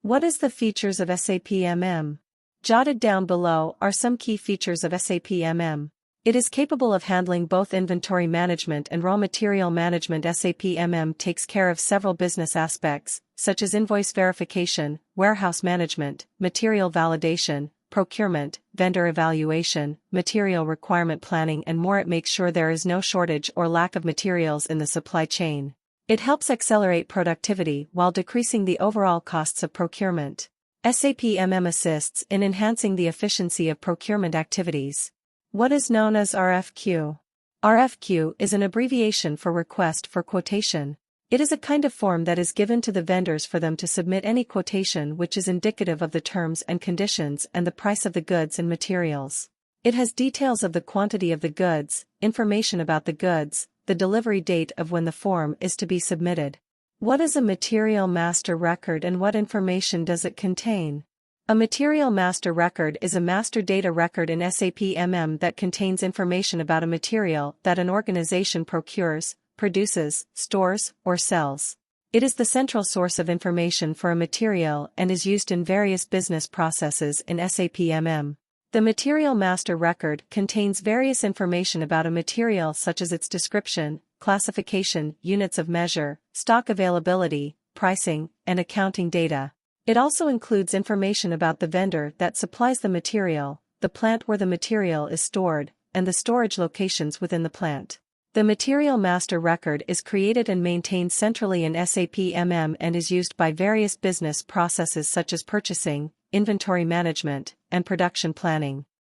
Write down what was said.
What is the features of SAP MM? Jotted down below are some key features of SAP MM. It is capable of handling both inventory management and raw material management. SAP MM takes care of several business aspects, such as invoice verification, warehouse management, material validation, procurement, vendor evaluation, material requirement planning and more. It makes sure there is no shortage or lack of materials in the supply chain. It helps accelerate productivity while decreasing the overall costs of procurement. SAP MM assists in enhancing the efficiency of procurement activities. What is known as RFQ? RFQ is an abbreviation for Request for Quotation. It is a kind of form that is given to the vendors for them to submit any quotation which is indicative of the terms and conditions and the price of the goods and materials. It has details of the quantity of the goods, information about the goods, the delivery date of when the form is to be submitted. What is a material master record and what information does it contain? A material master record is a master data record in SAP MM that contains information about a material that an organization procures, produces, stores, or sells. It is the central source of information for a material and is used in various business processes in SAP MM. The material master record contains various information about a material such as its description, classification, units of measure, stock availability, pricing, and accounting data. It also includes information about the vendor that supplies the material, the plant where the material is stored, and the storage locations within the plant. The Material Master Record is created and maintained centrally in SAP MM and is used by various business processes such as purchasing, inventory management, and production planning.